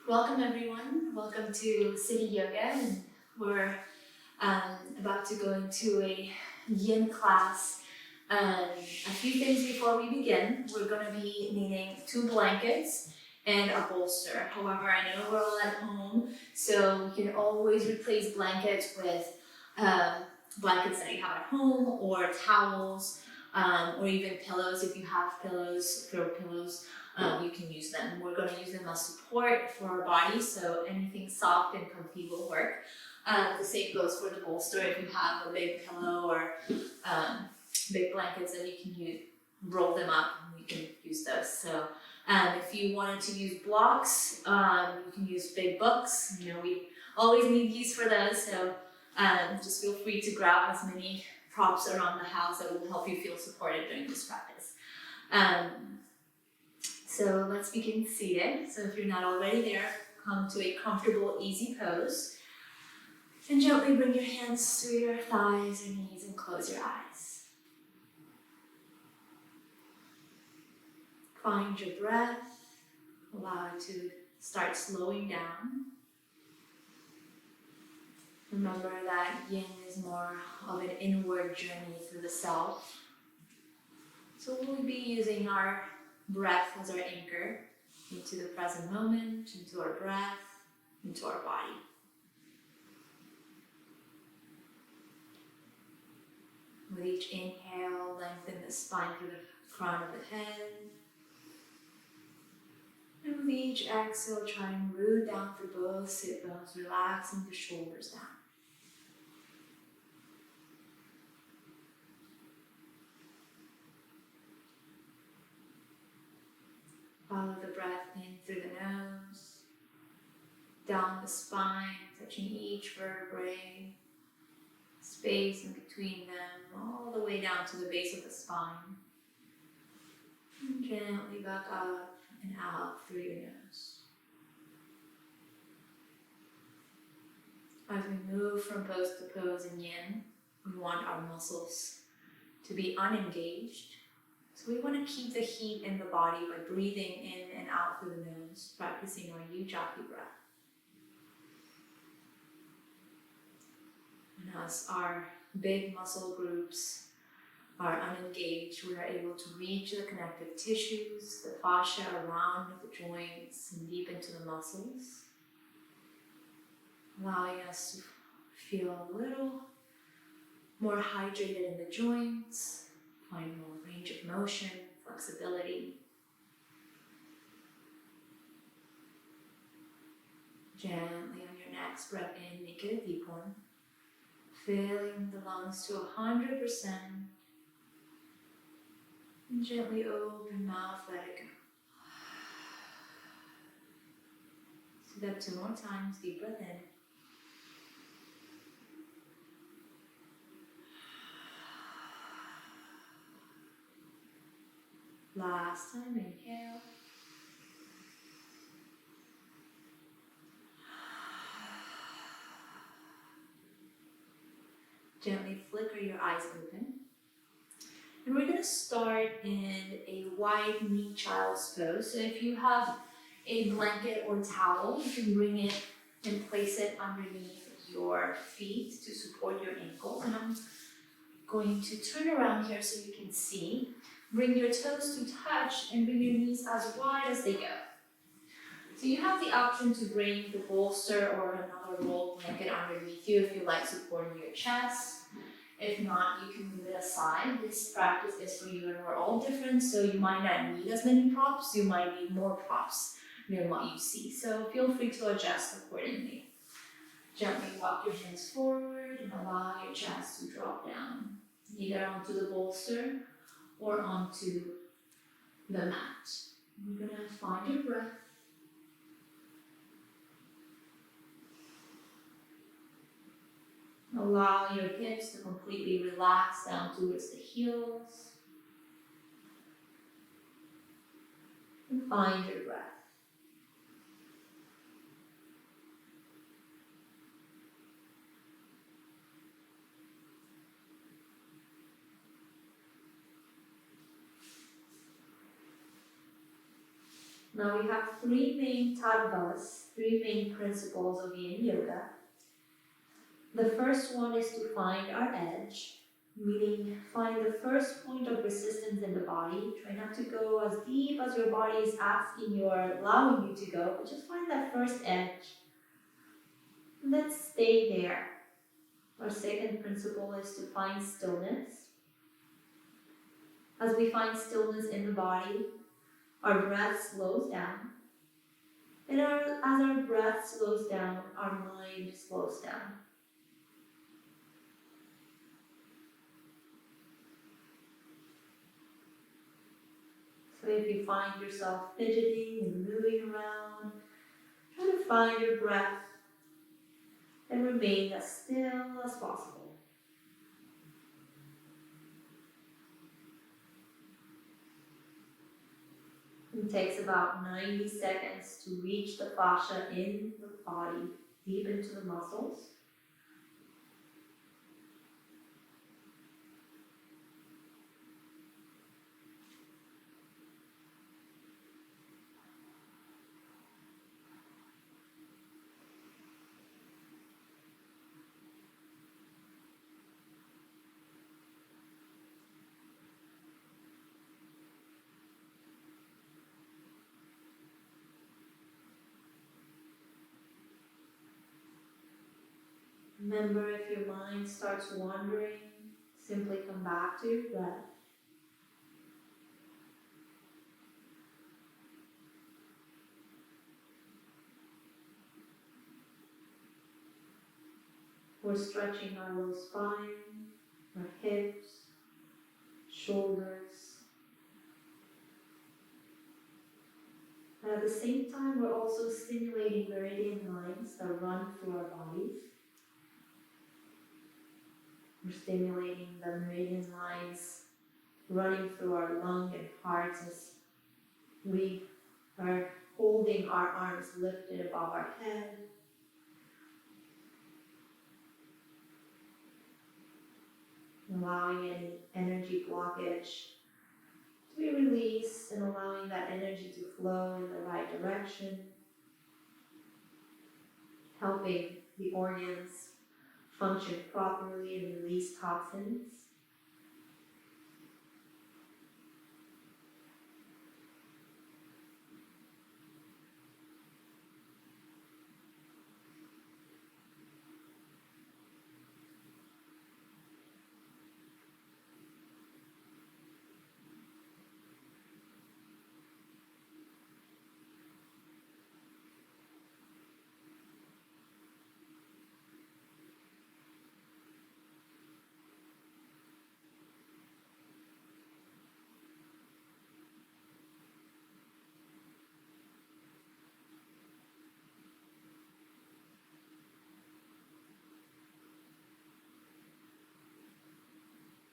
Welcome everyone. Welcome to City Yoga. And we're about to go into a Yin class. A few things before we begin. We're going to be needing 2 blankets and a bolster. However, I know we're all at home, so you can always replace blankets with blankets that you have at home, or towels, or even pillows. If you have pillows, throw pillows. You can use them. We're going to use them as support for our body, so anything soft and comfy will work. The same goes for the bolster. If you have a big pillow or big blankets, then you can roll them up and you can use those. So if you wanted to use blocks, you can use big books. You know, we always need these for those, so just feel free to grab as many props around the house that will help you feel supported during this practice. So let's begin seated. So if you're not already there, come to a comfortable, easy pose. And gently bring your hands to your thighs or knees and close your eyes. Find your breath. Allow it to start slowing down. Remember that Yin is more of an inward journey through the self. So we'll be using our breath as our anchor into the present moment, into our breath, into our body. With each inhale, lengthen the spine through the crown of the head. And with each exhale, try and root down through both sit bones, relaxing the shoulders down. Follow the breath in through the nose, down the spine, touching each vertebrae, space in between them, all the way down to the base of the spine. And gently back up and out through your nose. As we move from pose to pose in Yin, we want our muscles to be unengaged. So we want to keep the heat in the body by breathing in and out through the nose, practicing our Ujjayi breath. And as our big muscle groups are unengaged, we are able to reach the connective tissues, the fascia around the joints, and deep into the muscles, allowing us to feel a little more hydrated in the joints, find more range of motion, flexibility. Gently on your next breath in, make it a deep one. Filling the lungs to 100%. And gently open mouth, let it go. Do that 2 more times, deep breath in. Last time, inhale. Gently flicker your eyes open. And we're going to start in a wide knee child's pose. So if you have a blanket or towel, you can bring it and place it underneath your feet to support your ankles. And I'm going to turn around here so you can see. Bring your toes to touch and bring your knees as wide as they go. So you have the option to bring the bolster or another rolled blanket underneath you if you like supporting your chest. If not, you can move it aside. This practice is for you and we're all different, so you might not need as many props. You might need more props than what you see. So feel free to adjust accordingly. Gently walk your hands forward and allow your chest to drop down, either onto the bolster or onto the mat. You're going to find your breath. Allow your hips to completely relax down towards the heels. And find your breath. Now we have three main tattvas, three main principles of Yin Yoga. The first one is to find our edge, meaning find the first point of resistance in the body. Try not to go as deep as your body is asking you or allowing you to go, but just find that first edge. And then stay there. Our second principle is to find stillness. As we find stillness in the body, our breath slows down. And as our breath slows down, our mind slows down. So if you find yourself fidgeting and moving around, try to find your breath and remain as still as possible. It takes about 90 seconds to reach the fascia in the body, deep into the muscles. Remember, if your mind starts wandering, simply come back to your breath. We're stretching our low spine, our hips, shoulders. And at the same time, we're also stimulating meridian lines that run through our bodies. We're stimulating the meridian lines running through our lung and hearts as we are holding our arms lifted above our head. Allowing any energy blockage to be released and allowing that energy to flow in the right direction. Helping the organs function properly and release toxins.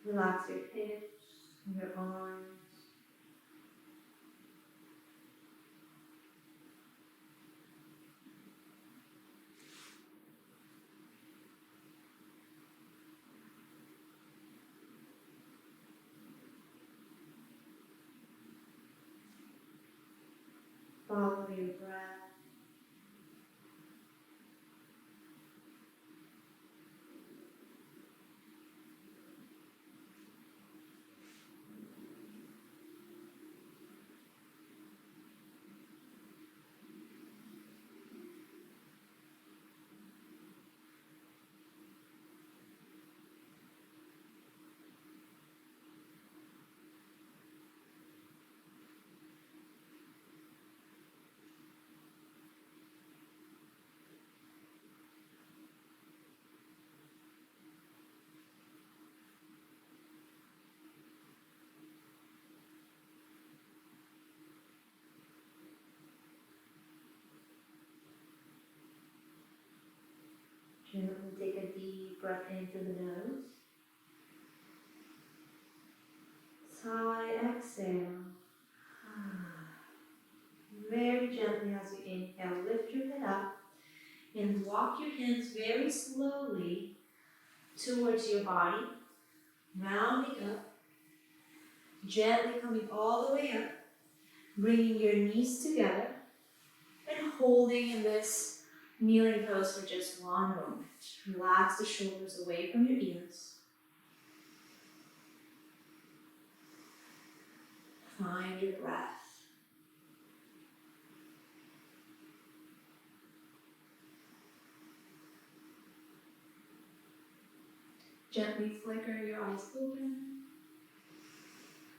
Relax your hips and your arms. Follow your breath. Gently take a deep breath in through the nose. Sigh, exhale. Very gently as you inhale, lift your head up and walk your hands very slowly towards your body, rounding up, gently coming all the way up Bringing your knees together and holding in this kneeling pose for just one moment. Relax the shoulders away from your ears. Find your breath. Gently flicker your eyes open.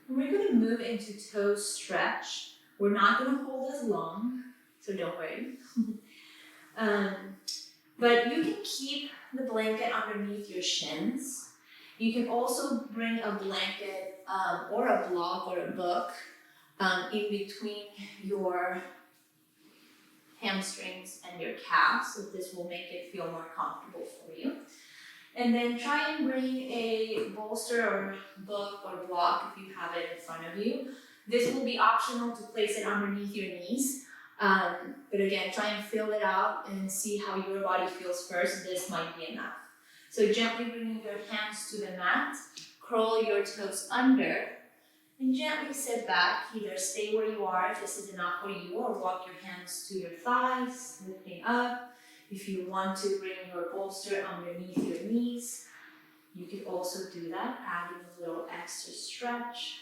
And we're going to move into toe stretch. We're not going to hold as long, so don't worry. But you can keep the blanket underneath your shins. You can also bring a blanket or a block or a book in between your hamstrings and your calves, so this will make it feel more comfortable for you. And then try and bring a bolster or book or block if you have it in front of you. This will be optional to place it underneath your knees. But again, try and feel it out and see how your body feels first. This might be enough. So gently bringing your hands to the mat, curl your toes under, and gently sit back. Either stay where you are if this is enough for you, or walk your hands to your thighs, lifting up. If you want to bring your bolster underneath your knees, you could also do that, adding a little extra stretch.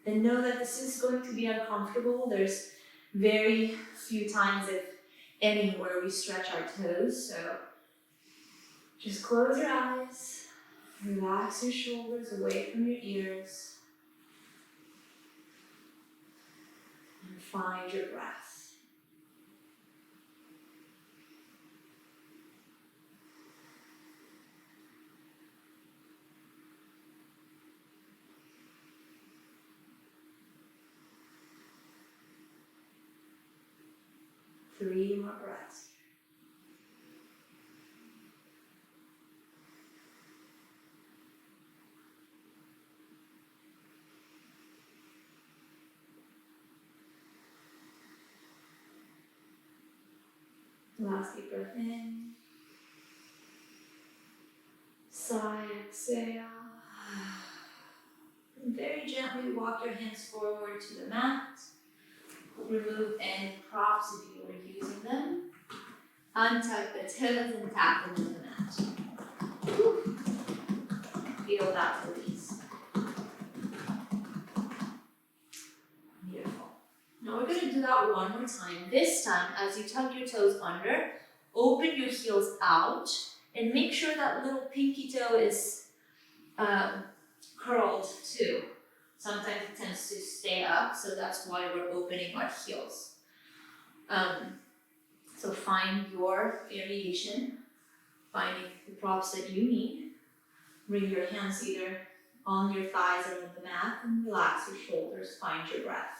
And know that this is going to be uncomfortable. There's very few times, if any, where we stretch our toes. So just close your eyes, relax your shoulders away from your ears, and find your breath. Three more breaths. Last deep breath in. Sigh, exhale. And very gently walk your hands forward to the mat. Remove any props if you were using them. Untuck the toes and tap them to the mat. Whew. Feel that release. Beautiful. Now we're going to do that one more time. This time, as you tuck your toes under, open your heels out and make sure that little pinky toe is curled too. Sometimes it tends to stay up, so that's why we're opening our heels. So find your variation, finding the props that you need. Bring your hands either on your thighs or on the mat and relax your shoulders, find your breath.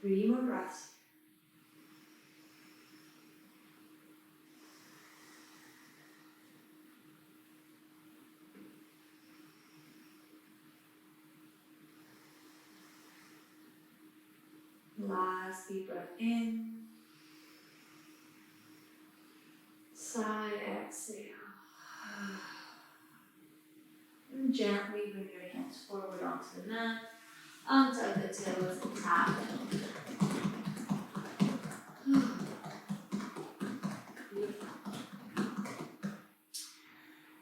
Three more breaths. Last deep breath in. Sigh, exhale. And gently bring your hands forward onto the mat. Untuck the toes and tap them. Beautiful.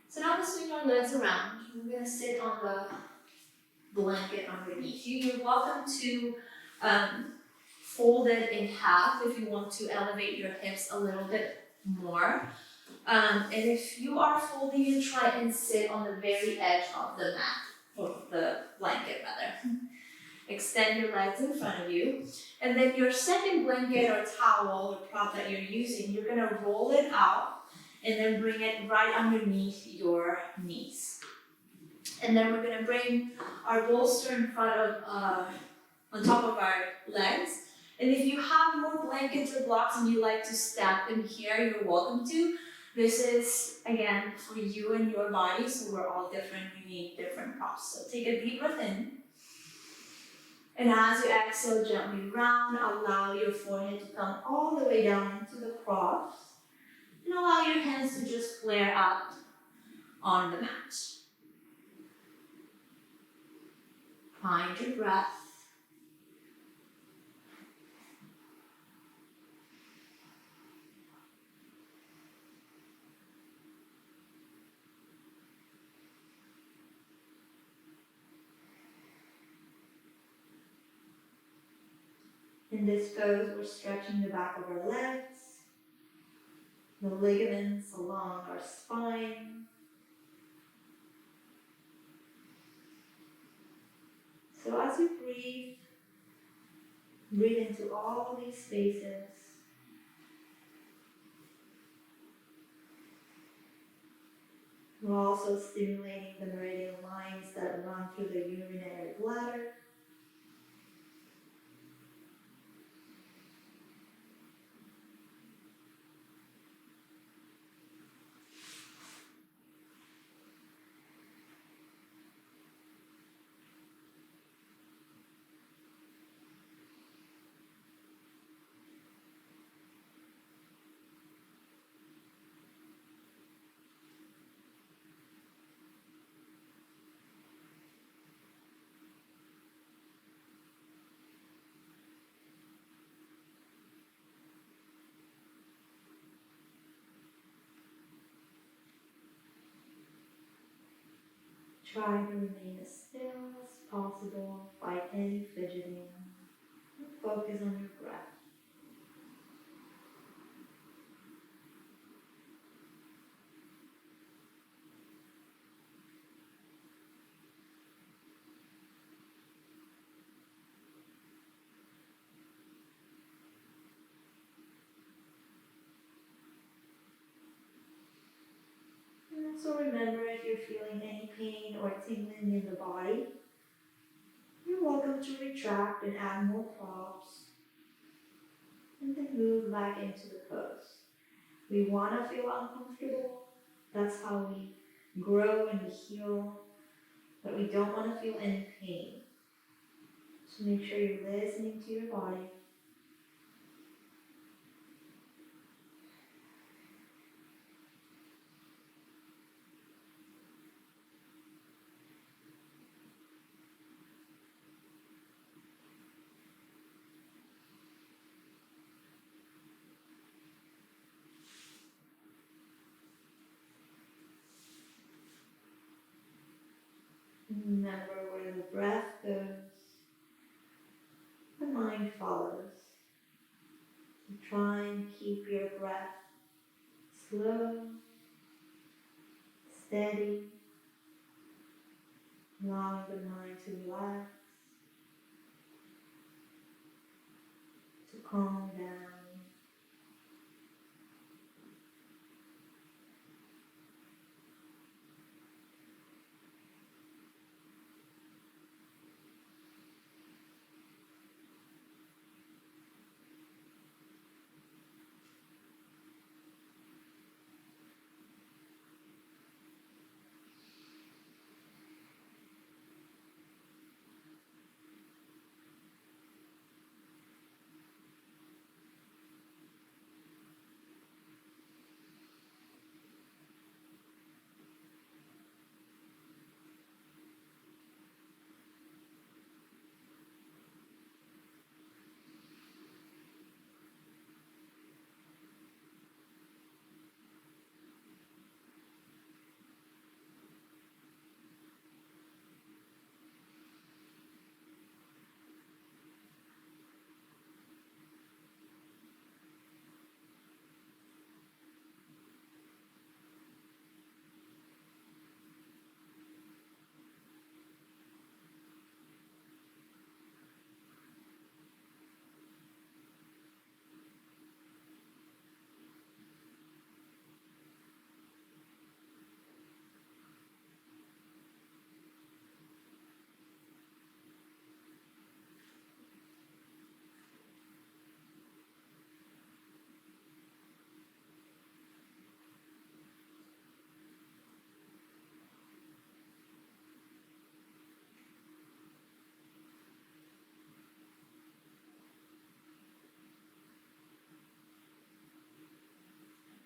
So now we'll swing our legs around. We're going to sit on the blanket underneath you. You're welcome to fold it in half if you want to elevate your hips a little bit more. And if you are folding it, try and sit on the very edge of the mat, or the blanket rather. Extend your legs in front of you. And then your second blanket or towel or prop that you're using, you're gonna roll it out and then bring it right underneath your knees. And then we're gonna bring our bolster in front of, on top of our legs. And if you have more blankets or blocks and you like to stack them here, you're welcome to. This is, again, for you and your body, so we're all different, we need different props. So take a deep breath in. And as you exhale, gently round, allow your forehead to come all the way down into the cross. And allow your hands to just flare out on the mat. Find your breath. In this pose, we're stretching the back of our legs, the ligaments along our spine. So as you breathe, breathe into all these spaces. We're also stimulating the meridian lines that run through the urinary bladder. Try to remain as still as possible by any fidgeting. Focus on your breath. And also remember, if you're feeling any pain or tingling in the body, you're welcome to retract and add more props, and then move back into the pose. We want to feel uncomfortable. That's how we grow and we heal, but we don't want to feel any pain. So make sure you're listening to your body. Remember, where the breath goes, the mind follows. So try and keep your breath slow, steady, allowing the mind to relax, to calm down.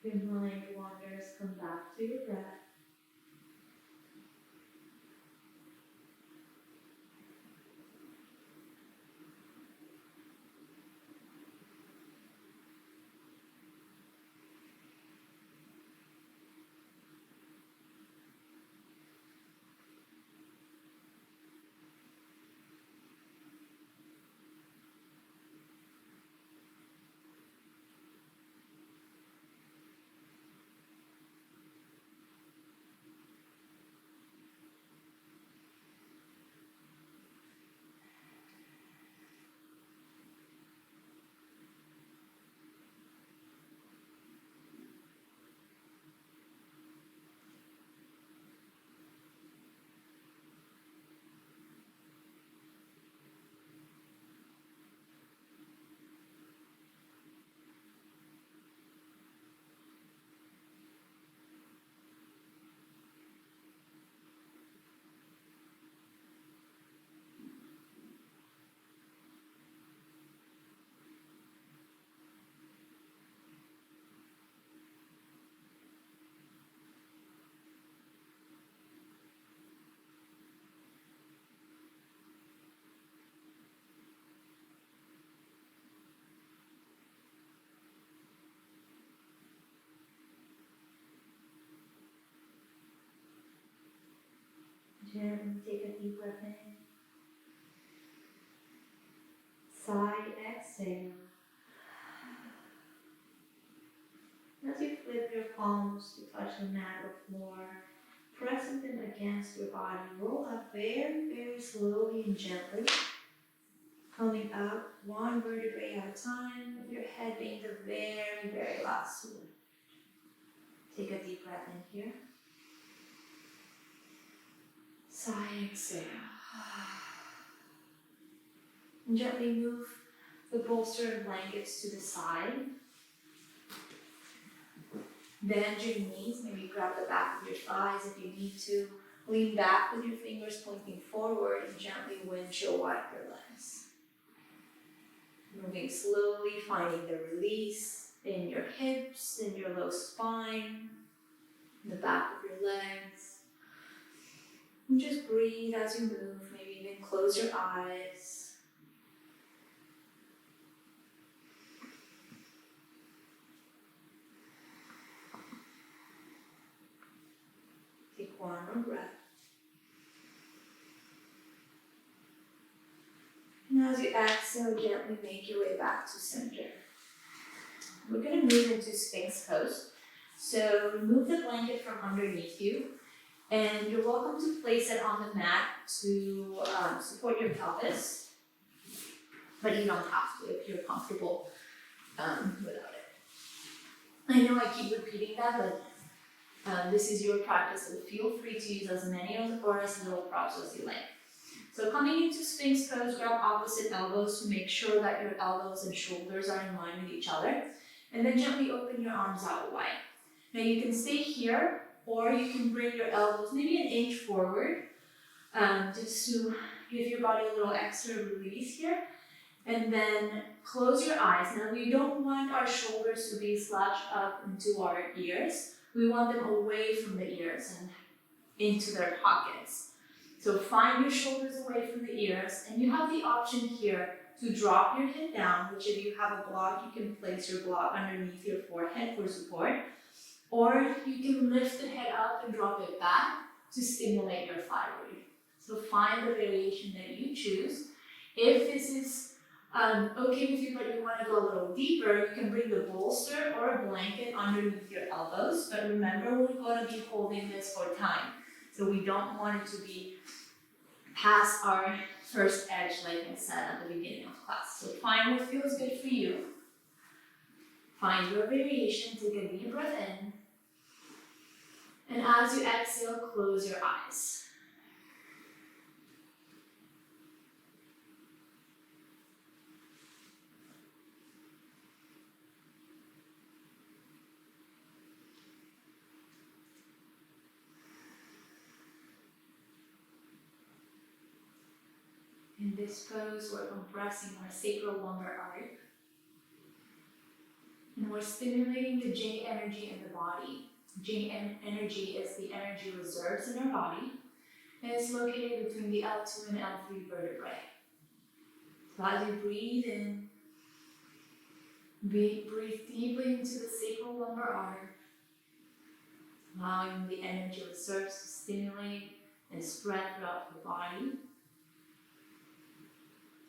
Your mind wanders, come back to your breath. Gently take a deep breath in. Sigh, exhale. As you flip your palms to touch the mat or floor, pressing them against your body, roll up very, very slowly and gently, coming up one vertebrae at a time, with your head being the very, very last one. Take a deep breath in here. Sigh, exhale. And gently move the bolster and blankets to the side. Bend your knees, maybe grab the back of your thighs if you need to. Lean back with your fingers pointing forward and gently windshield wipe your legs. Moving slowly, finding the release in your hips, in your low spine, in the back of your legs. And just breathe as you move, maybe even close your eyes. Take one more breath. And as you exhale, gently make your way back to center. We're going to move into Sphinx pose. So remove the blanket from underneath you, and you're welcome to place it on the mat to support your pelvis, but you don't have to if you're comfortable without it. I know I keep repeating that, but this is your practice, so feel free to use as many or as little props as you like. So coming into Sphinx pose, grab opposite elbows to make sure that your elbows and shoulders are in line with each other. And then gently open your arms out wide. Now you can stay here, or you can bring your elbows maybe an inch forward, just to give your body a little extra release here. And then close your eyes. Now we don't want our shoulders to be slouched up into our ears. We want them away from the ears and into their pockets. So find your shoulders away from the ears, and you have the option here to drop your head down, which if you have a block, you can place your block underneath your forehead for support. Or you can lift the head up and drop it back to stimulate your thyroid. So find the variation that you choose. If this is okay with you, but you want to go a little deeper, you can bring the bolster or a blanket underneath your elbows. But remember, we're going to be holding this for time. So we don't want it to be past our first edge, like I said at the beginning of class. So find what feels good for you. Find your variation, take a deep breath in. And as you exhale, close your eyes. In this pose, we're compressing our sacral lumbar arch. And we're stimulating the J energy in the body. J energy is the energy reserves in our body, and it's located between the L2 and L3 vertebrae. So as you breathe in, breathe deeply into the sacral lumbar artery, allowing the energy reserves to stimulate and spread throughout the body.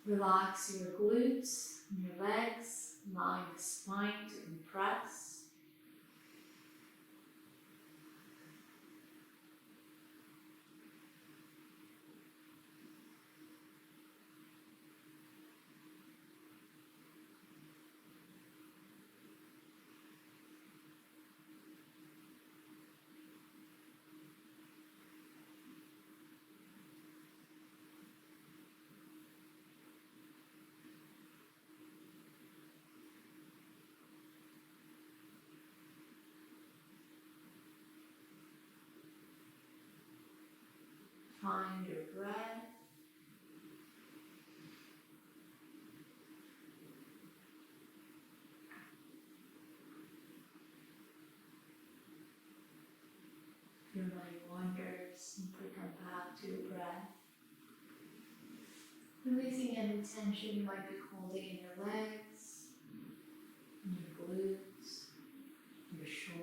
Relax your glutes and your legs, allowing the spine to compress. Find your breath. If your mind wanders, simply come back to your breath. Releasing any tension you might be holding in your legs, in your glutes, your shoulders.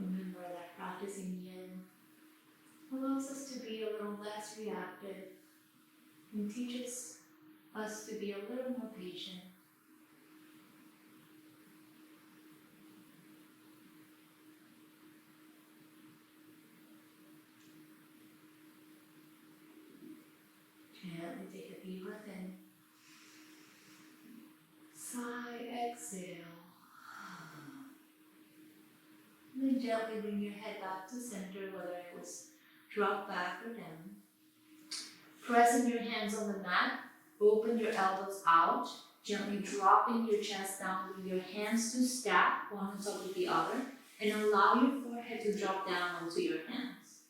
Remember that practicing Yin allows us to be a little less reactive and teaches us to be a little more patient. Gently take a deep breath in. Sigh, exhale. And then gently bring your head back to center, whether it was drop back or down. Pressing your hands on the mat, open your elbows out, gently dropping your chest down with your hands to stack one on top of the other, and allow your forehead to drop down onto your hands.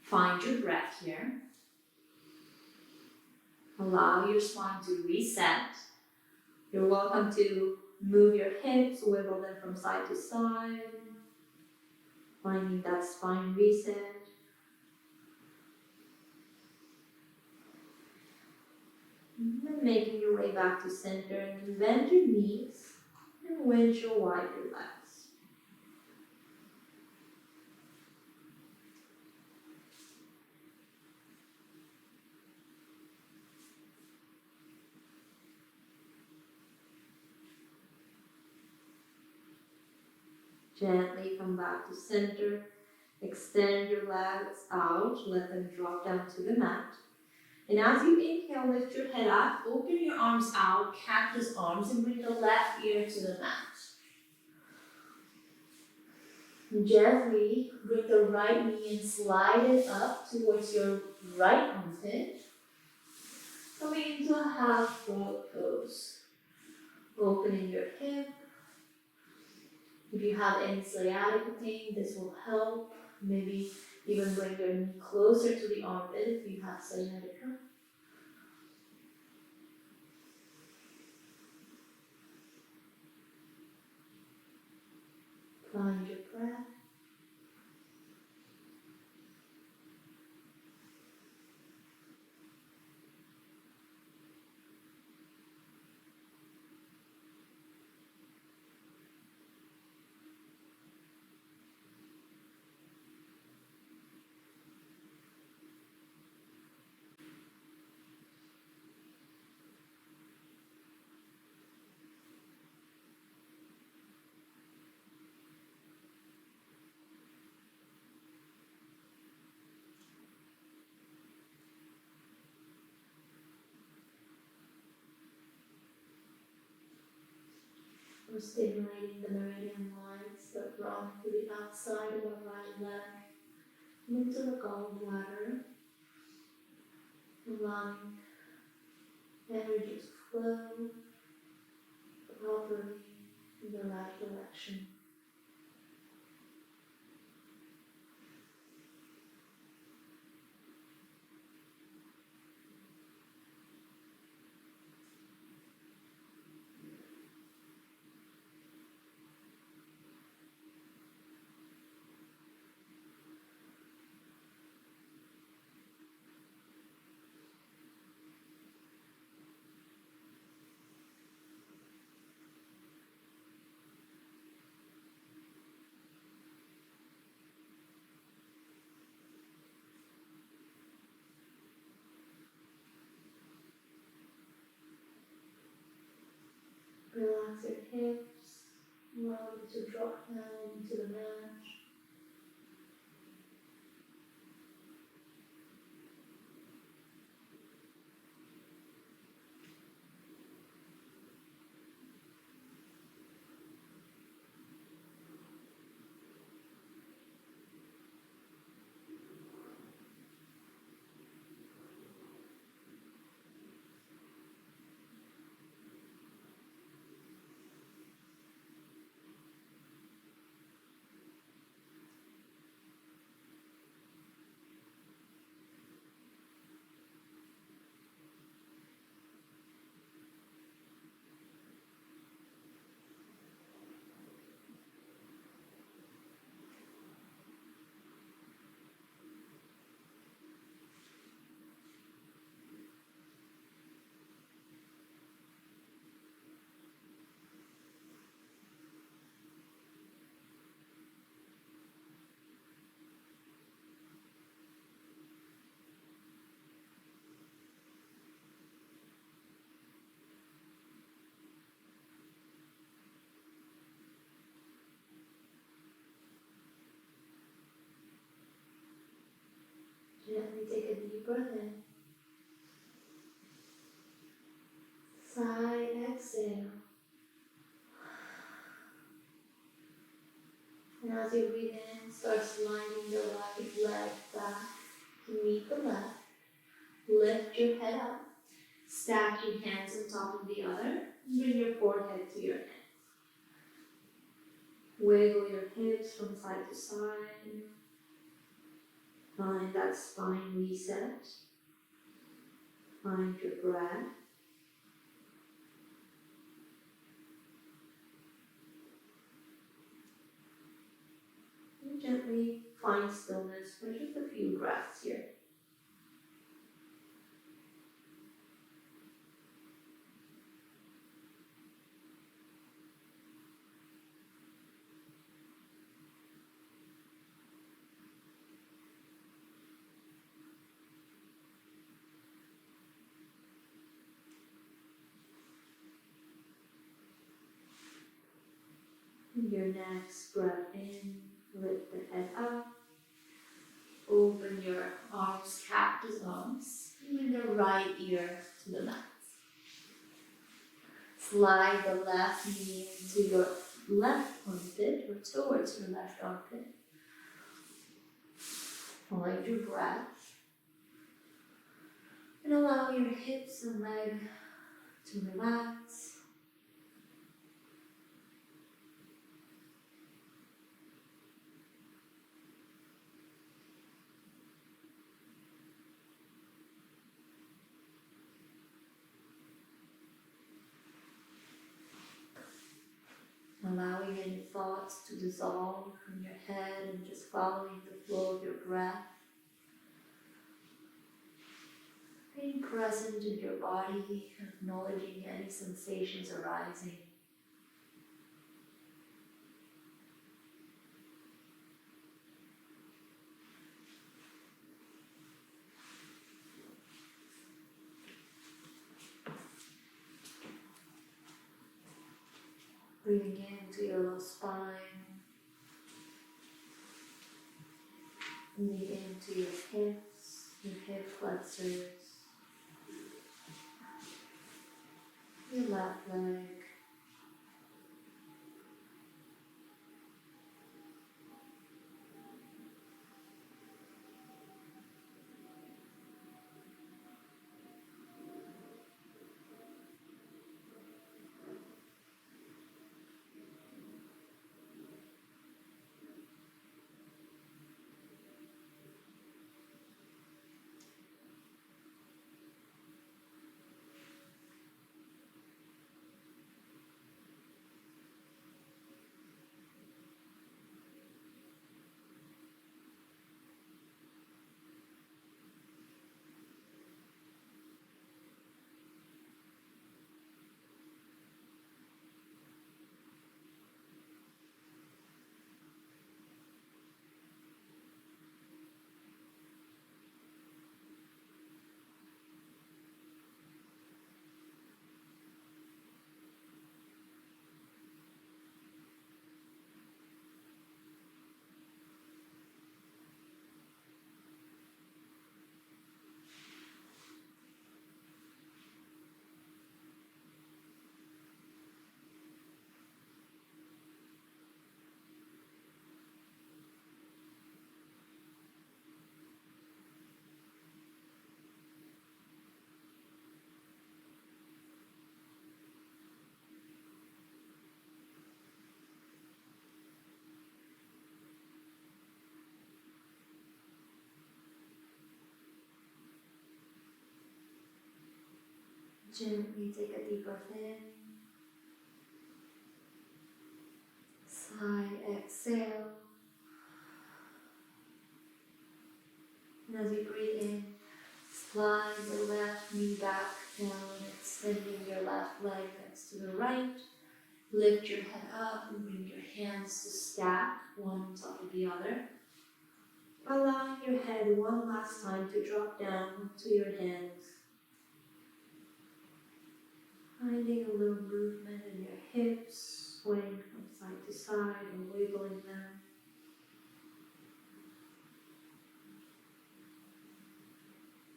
Find your breath here. Allow your spine to reset. You're welcome to move your hips, wiggle them from side to side, finding that spine reset. And then making your way back to center, and then bend your knees and windshield wide your legs. Gently come back to center. Extend your legs out, let them drop down to the mat. And as you inhale, lift your head up, open your arms out, cactus arms, and bring the left ear to the mat. Gently bring the right knee and slide it up towards your right armpit. Coming into a half frog pose. Opening your hip. If you have any sciatica pain, this will help. Maybe even bring your knee closer to the armpit if you have sciatica. Find your breath. We're stimulating the meridian lines that run to the outside of our right leg into the gallbladder, allowing energy to flow properly in the right direction. Relax your hips, allow them to drop down into the mat. Gently take a deep breath in. Sigh, exhale. And as you breathe in, start sliding the right leg back to meet the left. Lift your head up. Stack your hands on top of the other. Bring your forehead to your neck. Wiggle your hips from side to side. Find that spine reset. Find your breath. And gently find stillness for just a few breaths here. Your next breath in, lift the head up. Open your arms, cactus arms. Bring the right ear to the mat. Slide the left knee into your left armpit or towards your left armpit. Find your breath. And allow your hips and leg to relax. Allowing any thoughts to dissolve from your head and just following the flow of your breath. Being present in your body, acknowledging any sensations arising. Breathing into your low spine. Breathing into your hips, your hip flexors, your left leg, Gently take a deep breath in. Sigh, exhale. And as you breathe in, slide the left knee back down, extending your left leg next to the right. Lift your head up and bring your hands to stack, one on top of the other. Allowing your head one last time to drop down to your hands. Finding a little movement in your hips, swaying from side to side and wiggling them.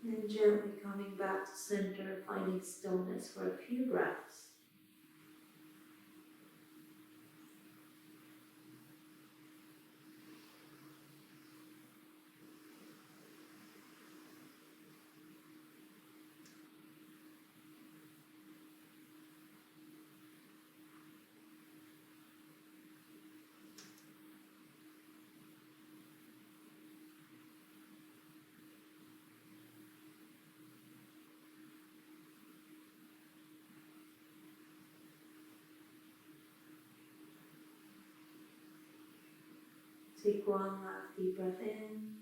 And gently coming back to center, finding stillness for a few breaths. Take one last deep breath in.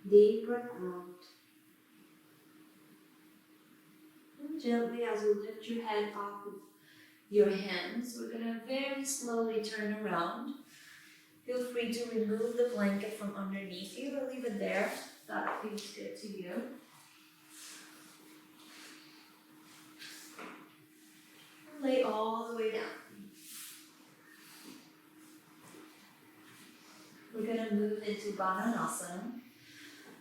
Deep breath out. And gently, as you lift your head off of your hands, we're going to very slowly turn around. Feel free to remove the blanket from underneath you or leave it there. That feels good to you. And lay all the way down. We're going to move into Bananasana.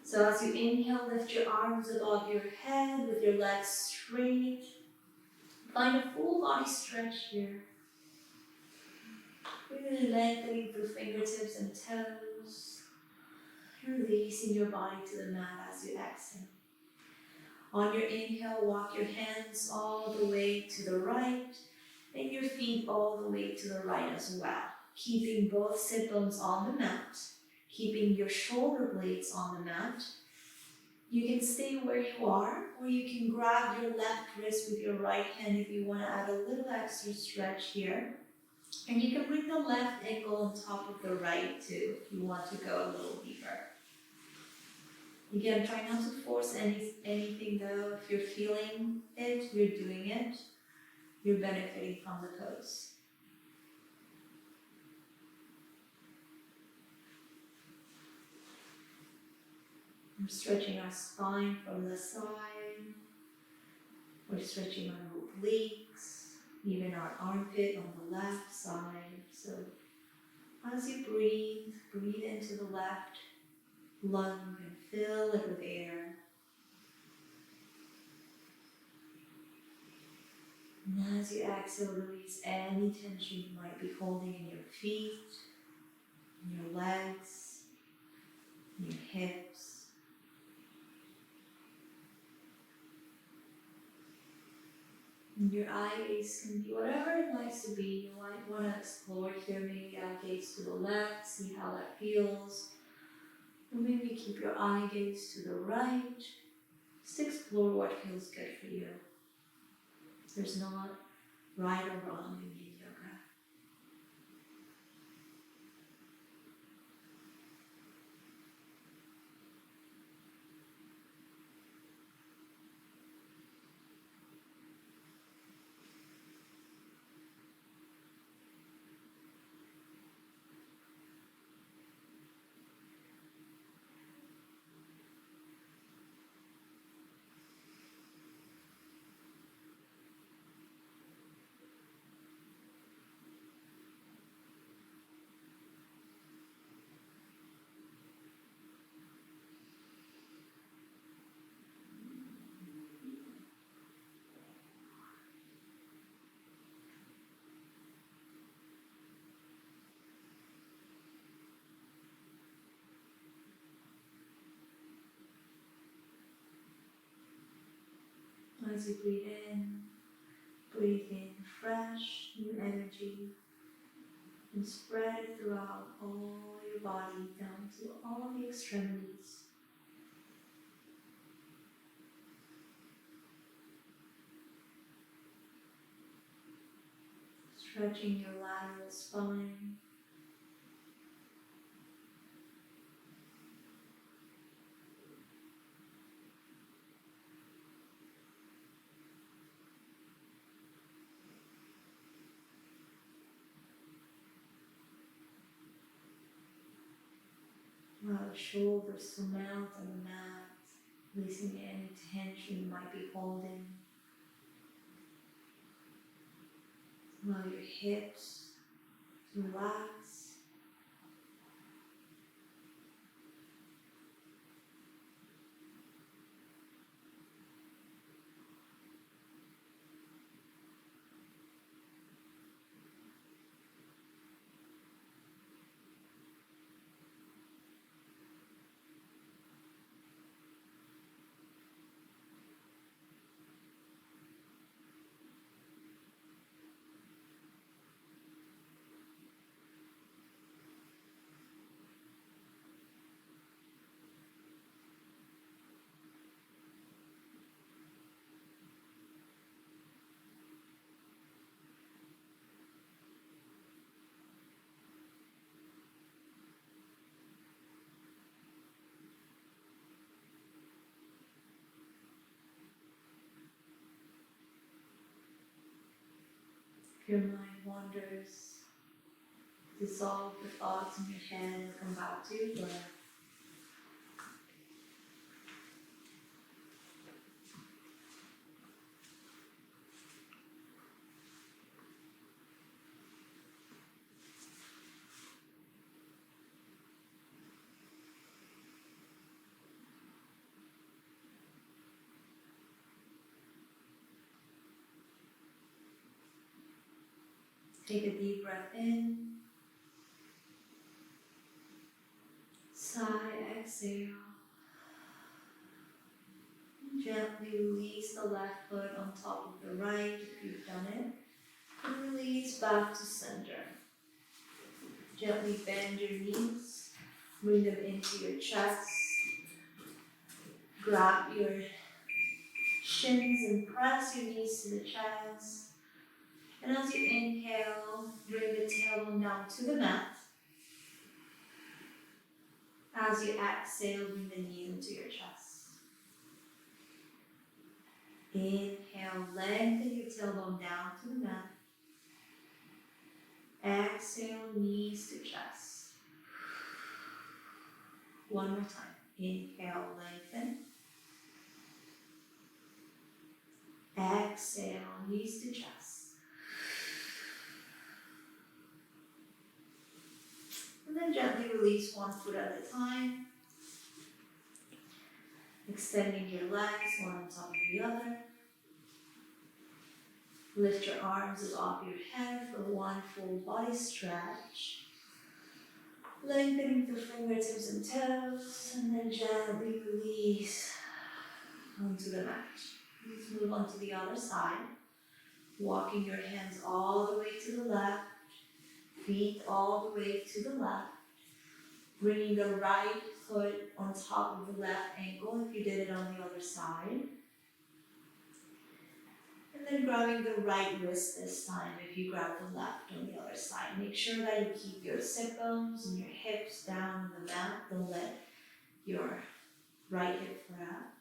So as you inhale, lift your arms above your head with your legs straight. Find a full body stretch here. Really lengthening through fingertips and toes. Releasing your body to the mat as you exhale. On your inhale, walk your hands all the way to the right and your feet all the way to the right as well. Keeping both sit bones on the mat. Keeping your shoulder blades on the mat. You can stay where you are, or you can grab your left wrist with your right hand if you want to add a little extra stretch here. And you can bring the left ankle on top of the right too, if you want to go a little deeper. Again, try not to force anything though. If you're feeling it, you're doing it. You're benefiting from the pose. We're stretching our spine from the side. We're stretching our obliques, even our armpit on the left side. So as you breathe, breathe into the left lung and fill it with air. And as you exhale, release any tension you might be holding in your feet, in your legs, in your hips. And your eye gaze can be whatever it likes to be. You might want to explore here, maybe eye gaze to the left, see how that feels. Or maybe keep your eye gaze to the right. Just explore what feels good for you. There's not right or wrong in yin yoga. As you breathe in fresh, new energy, and spread it throughout all your body down to all the extremities. Stretching your lateral spine. Allow the shoulders to melt on the mat, releasing any tension you might be holding. Allow your hips to relax. If your mind wanders, dissolve the thoughts in your head and come back to your breath. Take a deep breath in. Sigh, exhale. Gently release the left foot on top of the right if you've done it. And release back to center. Gently bend your knees. Bring them into your chest. Grab your shins and press your knees to the chest. And as you inhale, bring the tailbone down to the mat. As you exhale, bring the knees into your chest. Inhale, lengthen your tailbone down to the mat. Exhale, knees to chest. One more time. Inhale, lengthen. Exhale, knees to chest. And then gently release one foot at a time. Extending your legs, one on top of the other. Lift your arms above your head for one full body stretch. Lengthening the fingertips and toes, and then gently release onto the mat. Let's move on to the other side. Walking your hands all the way to the left, feet all the way to the left. Bringing the right foot on top of the left ankle if you did it on the other side. And then grabbing the right wrist this time if you grab the left on the other side. Make sure that you keep your sit bones and your hips down on the mat. Don't let your right hip flap.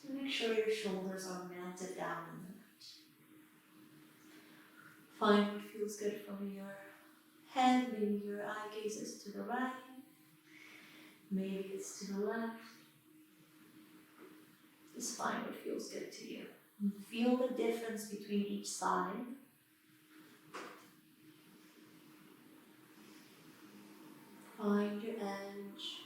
So make sure your shoulders are melted down on the mat. Find what feels good from your head. Maybe your eye gaze is to the right. Maybe it's to the left. Just find what feels good to you. And feel the difference between each side. Find your edge.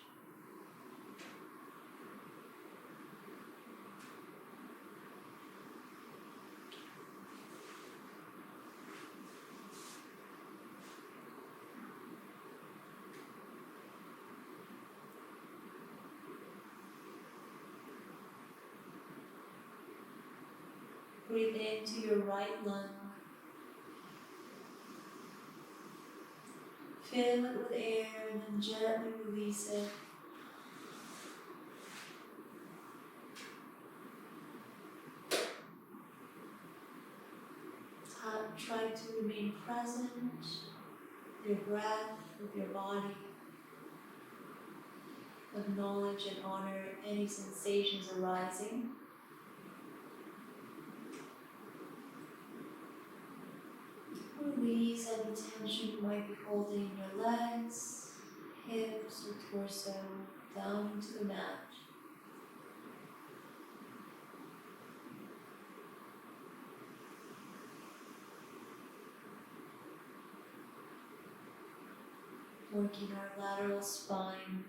Breathe into your right lung. Fill it with air and then gently release it. Try present with your breath, with your body. Acknowledge and honor any sensations arising. Release any tension you might be holding in your legs, hips, or torso down into the mat. Working our lateral spine.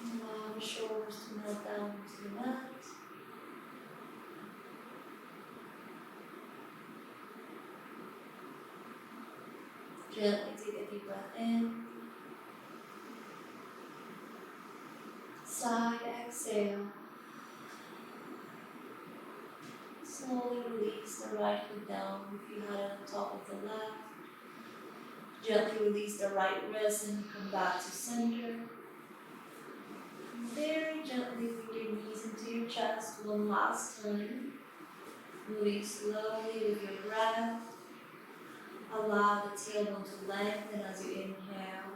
Allow the shoulders to melt down into the mat. Gently take a deep breath in. Sigh, exhale. Slowly release the right foot down if you had it on top of the left. Gently release the right wrist and come back to center. Very gently bring your knees into your chest one last time. Moving slowly with your breath. Allow the tailbone to lengthen as you inhale.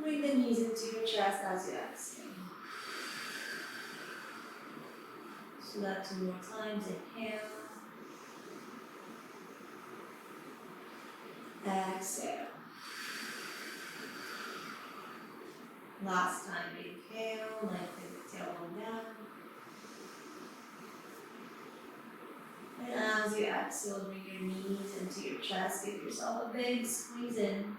Bring the knees into your chest as you exhale. So that 2 more times. Inhale. Exhale. Last time. Inhale. Lengthen the tailbone down. And as you exhale, bring your knees into your chest. Give yourself a big squeeze in.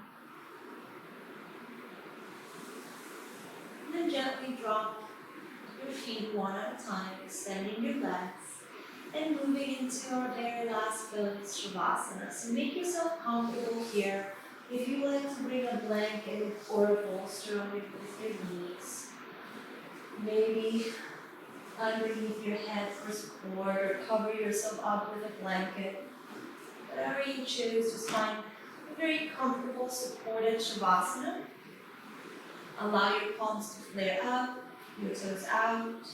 And then gently drop your feet one at a time, extending your legs. And moving into our very last pose, Shavasana. So make yourself comfortable here. If you like to bring a blanket or a bolster underneath your knees, maybe underneath your head for support, or cover yourself up with a blanket. Whatever you choose, just find a very comfortable, supported Shavasana. Allow your palms to flare up, your toes out.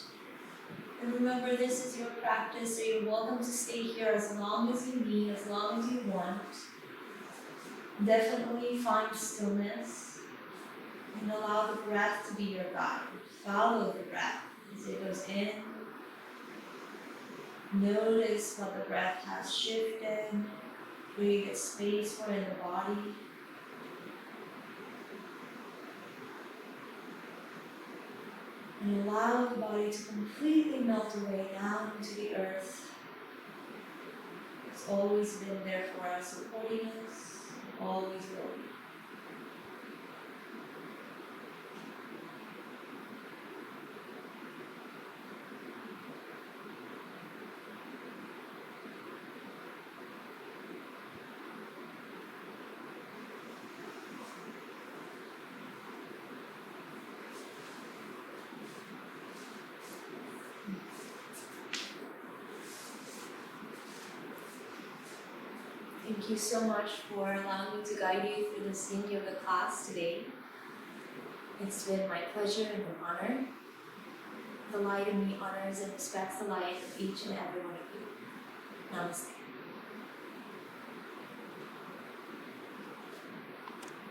And remember, this is your practice, so you're welcome to stay here as long as you need, as long as you want. Definitely find stillness and allow the breath to be your guide. Follow the breath as it goes in. Notice what the breath has shifted, create a space for in the body. And allow the body to completely melt away down into the earth. It's always been there for us, supporting us, always will be. Thank you so much for allowing me to guide you through this Yin Yoga class today. It's been my pleasure and an honor. The light in me honors and respects the light of each and every one of you. Namaste.